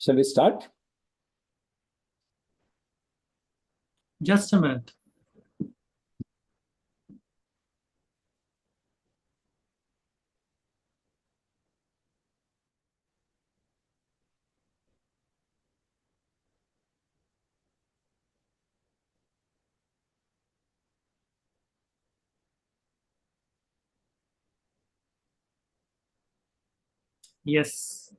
Shall we start? Just a minute. Yes.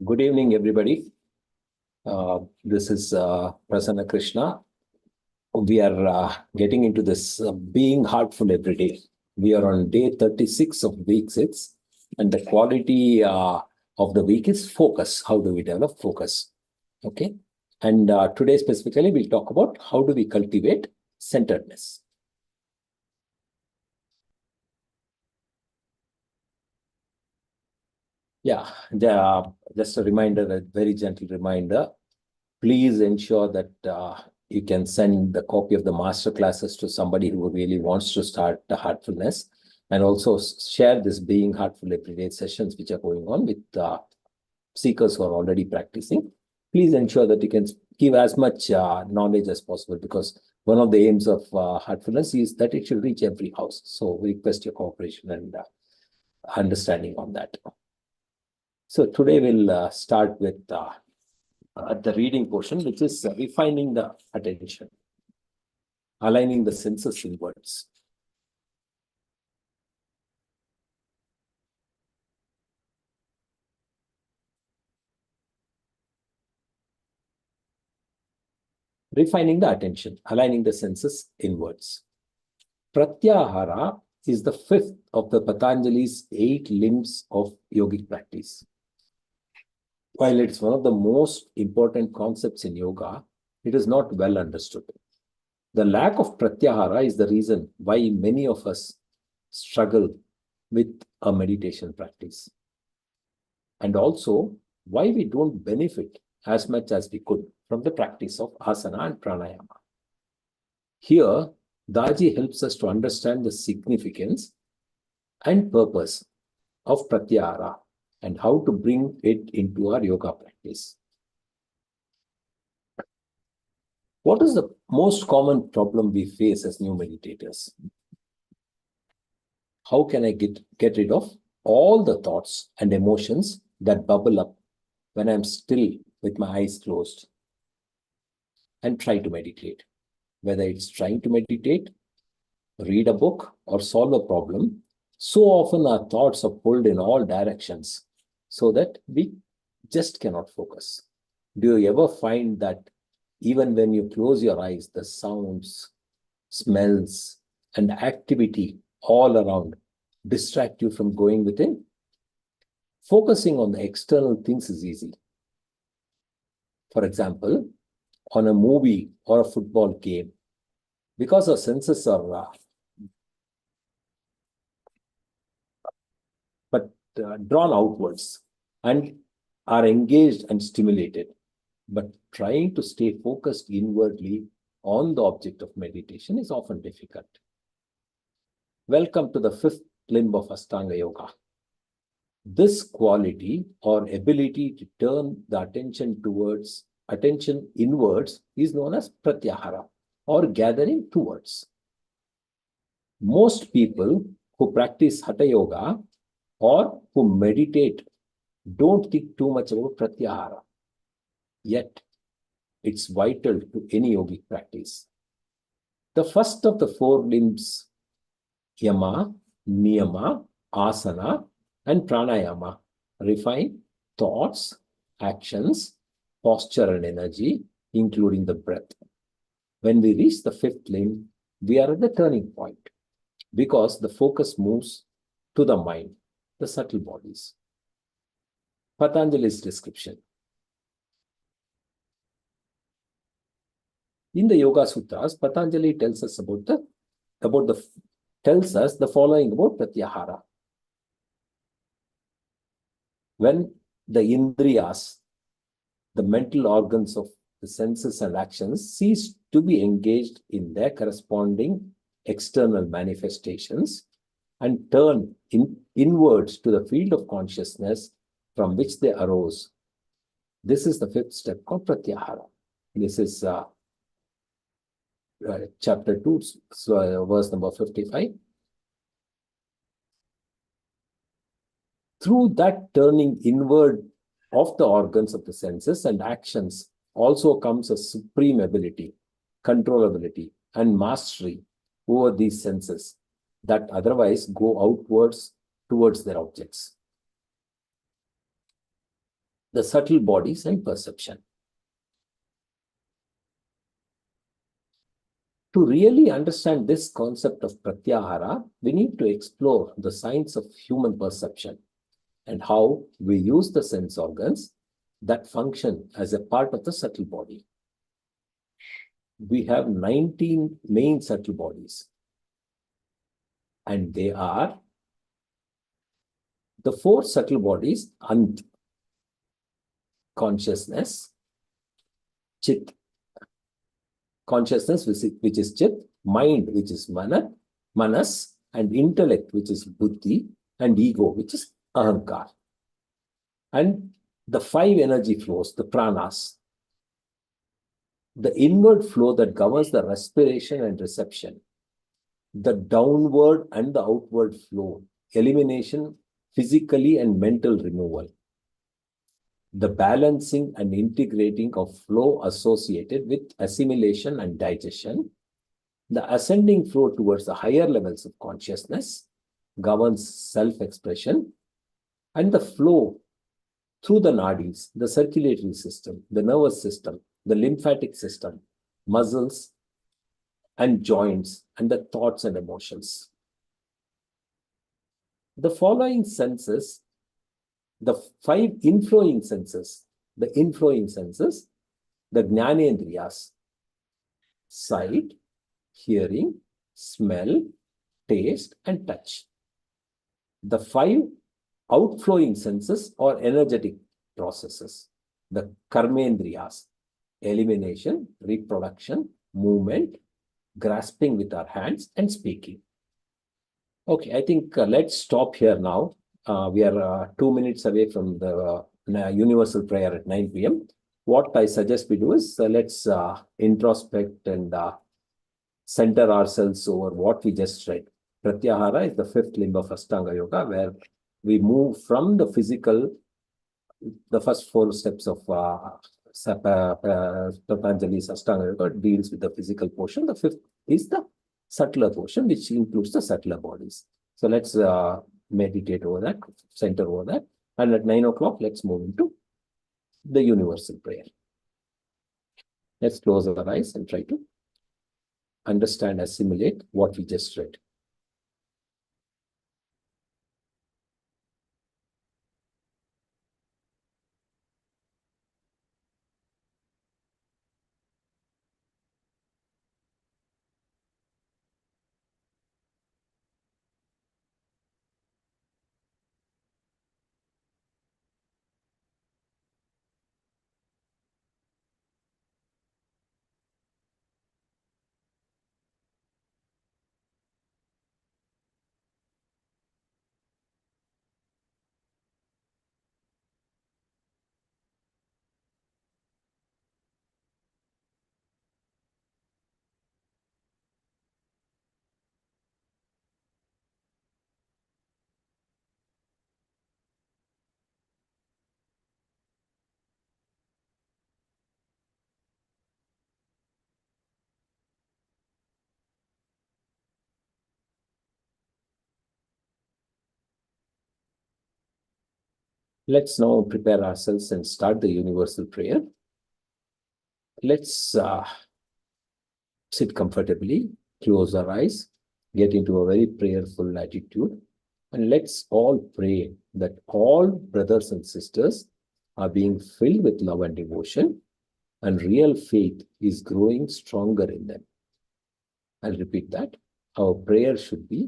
Good evening, everybody. This is Prasanna Krishna. We are getting into this being heartful every day. We are on day 36 of week 6, and the quality of the week is focus. How do we develop focus? Okay. And today specifically, we'll talk about how do we cultivate centeredness. Yeah, just a reminder, a very gentle reminder. Please ensure that you can send the copy of the master classes to somebody who really wants to start the heartfulness, and also share this being heartful everyday sessions which are going on with seekers who are already practicing. Please ensure that you can give as much knowledge as possible, because one of the aims of heartfulness is that it should reach every house. So we request your cooperation and understanding on that. So today we'll start with the reading portion, which is refining the attention, aligning the senses inwards. Refining the attention, aligning the senses inwards. Pratyahara is the 5th of the Patanjali's 8 limbs of yogic practice. While it's one of the most important concepts in yoga, it is not well understood. The lack of pratyahara is the reason why many of us struggle with a meditation practice, and also why we don't benefit as much as we could from the practice of asana and pranayama. Here, Daji helps us to understand the significance and purpose of pratyahara and how to bring it into our yoga practice. What is the most common problem we face as new meditators? How can I get rid of all the thoughts and emotions that bubble up when I'm still with my eyes closed and try to meditate? Whether it's trying to meditate, read a book, or solve a problem, so often our thoughts are pulled in all directions so that we just cannot focus. Do you ever find that even when you close your eyes, the sounds, smells, and activity all around distract you from going within? Focusing on the external things is easy. For example, on a movie or a football game, because our senses are drawn outwards and are engaged and stimulated, but trying to stay focused inwardly on the object of meditation is often difficult. Welcome to the 5th limb of Ashtanga Yoga. This quality or ability to turn the attention inwards is known as pratyahara, or gathering towards. Most people who practice Hatha Yoga or who meditate don't think too much about pratyahara. Yet, it's vital to any yogic practice. The first of the 4 limbs, yama, niyama, asana, and pranayama, refine thoughts, actions, posture, and energy, including the breath. When we reach the 5th limb, we are at the turning point, because the focus moves to the mind, the subtle bodies. Patanjali's description. In the Yoga Sutras, Patanjali tells us the following about pratyahara. When the indriyas, the mental organs of the senses and actions cease to be engaged in their corresponding external manifestations and turn inwards to the field of consciousness from which they arose. This is the fifth step called pratyahara. This is chapter 2, verse number 55. Through that turning inward of the organs of the senses and actions also comes a supreme ability, controllability, and mastery over these senses that otherwise go outwards towards their objects. The subtle bodies and perception. To really understand this concept of pratyahara, we need to explore the science of human perception and how we use the sense organs that function as a part of the subtle body. We have 19 main subtle bodies, and they are the four subtle bodies: Ant, consciousness; Chit, consciousness, which is Chit; mind, which is Manas; and intellect, which is Buddhi; and ego, which is Ahankar. And the five energy flows, the pranas, the inward flow that governs the respiration and reception, the downward and the outward flow, elimination, physically and mental removal, the balancing and integrating of flow associated with assimilation and digestion, the ascending flow towards the higher levels of consciousness governs self-expression, and the flow through the nadis, the circulatory system, the nervous system, the lymphatic system, muscles and joints, and the thoughts and emotions. The following senses, the five inflowing senses, the Jnanendriyas: sight, hearing, smell, taste, and touch. The five outflowing senses or energetic processes, the Karmendriyas: elimination, reproduction, movement, grasping with our hands, and speaking. Okay, I think let's stop here now. We are 2 minutes away from the universal prayer at 9 p.m. What I suggest we do is let's introspect and center ourselves over what we just read. Pratyahara is the fifth limb of Ashtanga Yoga, where we move from the physical, the first 4 steps of Patanjali's Ashtanga Yoga deals with the physical portion. The fifth is the subtler portion, which includes the subtler bodies. So let's meditate over that, center over that. And at 9 o'clock, let's move into the universal prayer. Let's close our eyes and try to understand, assimilate what we just read. Let's now prepare ourselves and start the universal prayer. Let's sit comfortably, close our eyes, get into a very prayerful attitude, and let's all pray that all brothers and sisters are being filled with love and devotion, and real faith is growing stronger in them. I'll repeat that. Our prayer should be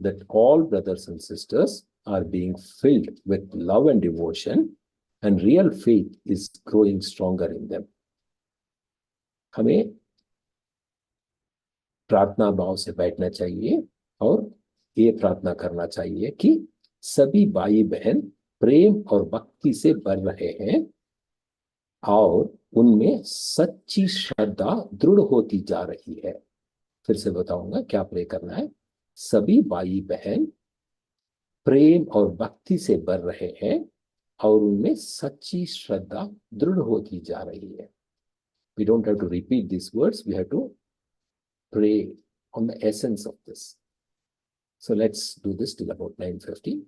that all brothers and sisters are being filled with love and devotion, and real faith is growing stronger in them. हमें प्रार्थना भाव से बैठना चाहिए और ये प्रार्थना करना चाहिए कि सभी भाई बहन प्रेम और भक्ति से भर रहे हैं और उनमें सच्ची श्रद्धा दृढ़ होती जा रही है। फिर से बताऊंगा क्या प्रे करना है। सभी भाई बहन प्रेम और भक्ति से भर रहे हैं और उनमें सच्ची श्रद्धा दृढ़ होती जा रही है। We don't have to repeat these words, we have to pray on the essence of this. So let's do this till about 9:50.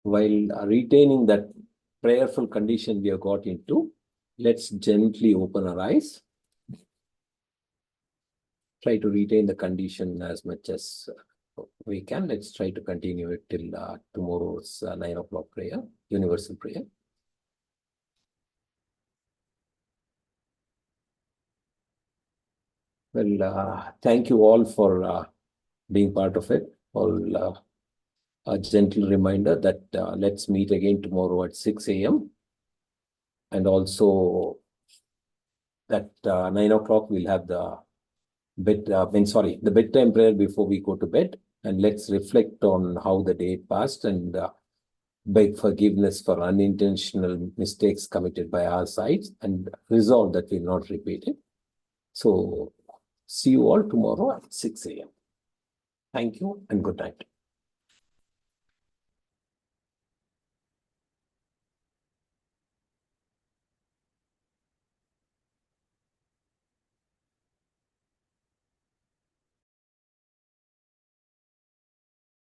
while retaining that prayerful condition we have got into, let's gently open our eyes. Try to retain the condition as much as we can. Let's try to continue it till tomorrow's 9 o'clock prayer, universal prayer. Well, thank you all for being part of it. All a gentle reminder that let's meet again tomorrow at 6 a.m. And also at 9 o'clock, we'll have the the bedtime prayer before we go to bed. And let's reflect on how the day passed and beg forgiveness for unintentional mistakes committed by our sides and resolve that we'll not repeat it. So see you all tomorrow at 6 a.m. Thank you and good night.